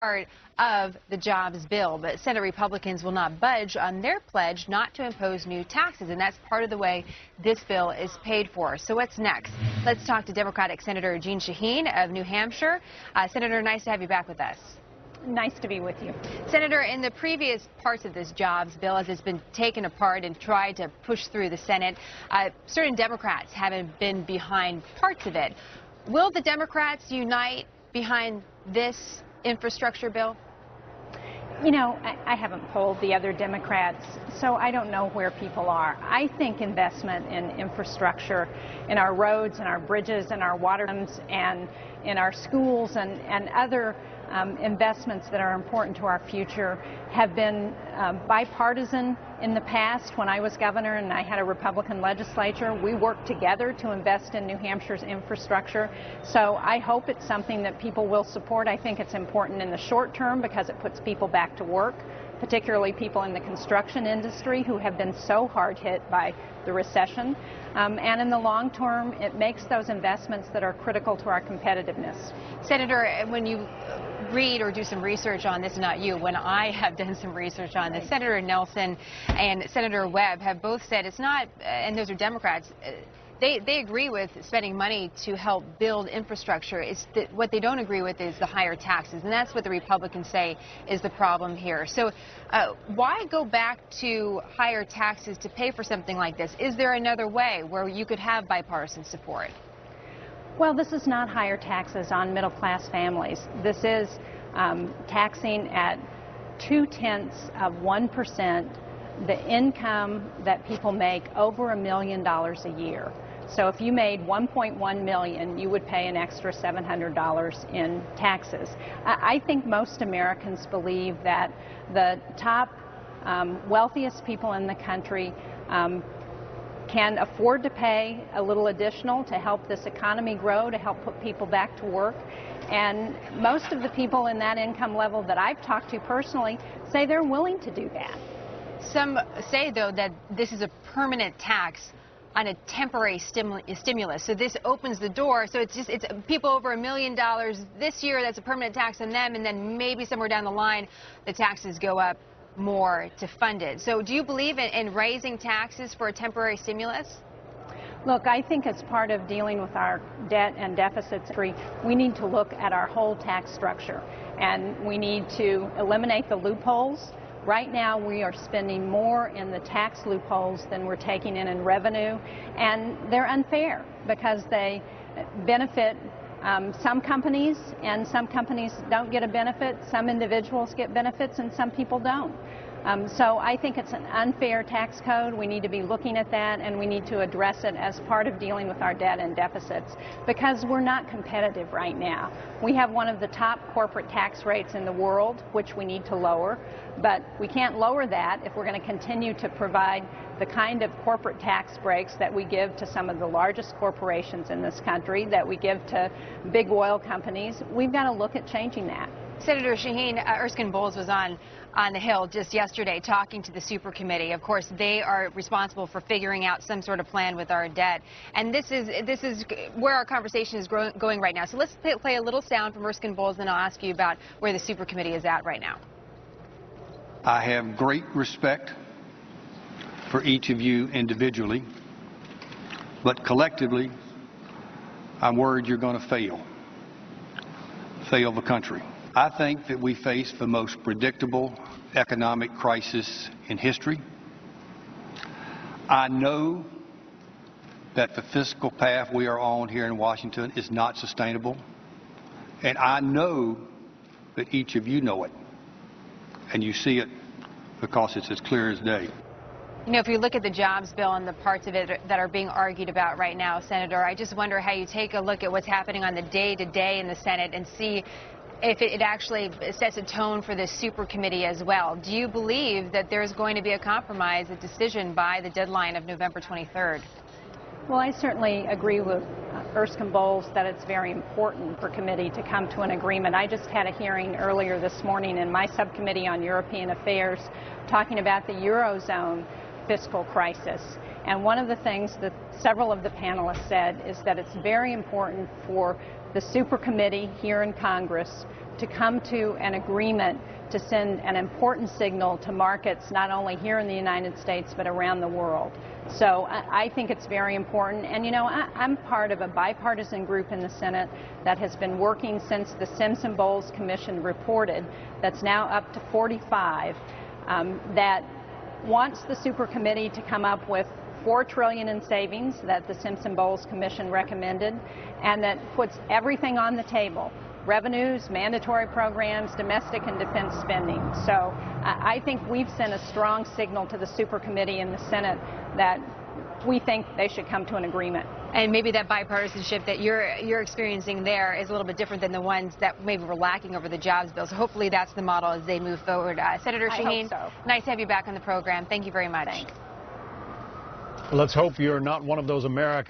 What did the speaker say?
part of the jobs bill, but Senate Republicans will not budge on their pledge not to impose new taxes, and that's part of the way this bill is paid for. So what's next? Let's talk to Democratic Senator Jeanne Shaheen of New Hampshire. Senator, nice to have you back with us. Nice to be with you. Senator, in the previous parts of this jobs bill, as it's been taken apart and tried to push through the Senate, certain Democrats haven't been behind parts of it. Will the Democrats unite behind this infrastructure bill? You know, I haven't polled the other Democrats, so I don't know where people are. I think investment in infrastructure, in our roads and our bridges and our water systems and in our schools and other investments that are important to our future have been bipartisan in the past. When I was governor and I had a Republican legislature, we worked together to invest in New Hampshire's infrastructure. So I hope it's something that people will support. I think it's important in the short term because it puts people back to work, particularly people in the construction industry who have been so hard hit by the recession. And in the long term, it makes those investments that are critical to our competitiveness. Senator, when you read or do some research on this, not you, when I have done some research on this, Senator Nelson and Senator Webb have both said it's not, and those are Democrats, they agree with spending money to help build infrastructure. It's what they don't agree with is the higher taxes, and that's what the Republicans say is the problem here. So why go back to higher taxes to pay for something like this? Is there another way where you could have bipartisan support? Well, this is not higher taxes on middle-class families. This is taxing at 0.2% the income that people make over $1 million a year. So if you made $1.1 million, you would pay an extra $700 in taxes. I think most Americans believe that the top wealthiest people in the country can afford to pay a little additional to help this economy grow, to help put people back to work. And most of the people in that income level that I've talked to personally say they're willing to do that. Some say, though, that this is a permanent tax on a temporary stimulus. So this opens the door. So it's people over $1 million this year, that's a permanent tax on them, and then maybe somewhere down the line the taxes go up more to fund it. So do you believe in raising taxes for a temporary stimulus? Look, I think as part of dealing with our debt and deficits, we need to look at our whole tax structure, and we need to eliminate the loopholes. Right now, we are spending more in the tax loopholes than we're taking in revenue, and they're unfair because they benefit some companies, and some companies don't get a benefit. Some individuals get benefits, and some people don't. So I think it's an unfair tax code. We need to be looking at that, and we need to address it as part of dealing with our debt and deficits because we're not competitive right now. We have one of the top corporate tax rates in the world, which we need to lower, but we can't lower that if we're going to continue to provide the kind of corporate tax breaks that we give to some of the largest corporations in this country, that we give to big oil companies. We've got to look at changing that. Senator Shaheen, Erskine Bowles was on the Hill just yesterday talking to the super committee. Of course, they are responsible for figuring out some sort of plan with our debt. And this is where our conversation is going right now. So let's play a little sound from Erskine Bowles, then I'll ask you about where the super committee is at right now. I have great respect for each of you individually, but collectively, I'm worried you're going to fail the country. I think that we face the most predictable economic crisis in history. I know that the fiscal path we are on here in Washington is not sustainable, and I know that each of you know it, and you see it because it's as clear as day. You know, if you look at the jobs bill and the parts of it that are being argued about right now, Senator, I just wonder how you take a look at what's happening on the day-to-day in the Senate and see if it actually sets a tone for this super committee as well. Do you believe that there's going to be a compromise, a decision by the deadline of November 23rd? Well, I certainly agree with Erskine Bowles that it's very important for committee to come to an agreement. I just had a hearing earlier this morning in my subcommittee on European Affairs talking about the Eurozone fiscal crisis. And one of the things that several of the panelists said is that it's very important for the super committee here in Congress to come to an agreement to send an important signal to markets not only here in the United States but around the world. So I think it's very important. And you know, I'm part of a bipartisan group in the Senate that has been working since the Simpson-Bowles Commission reported, that's now up to 45, that wants the super committee to come up with $4 trillion in savings that the Simpson-Bowles Commission recommended, and that puts everything on the table: revenues, mandatory programs, domestic and defense spending. So I think we've sent a strong signal to the super committee in the Senate that we think they should come to an agreement. And maybe that bipartisanship that you're experiencing there is a little bit different than the ones that maybe were lacking over the jobs bill. So hopefully that's the model as they move forward. Senator Shaheen, I hope so. Nice to have you back on the program. Thank you very much. Thanks. Let's hope you're not one of those Americans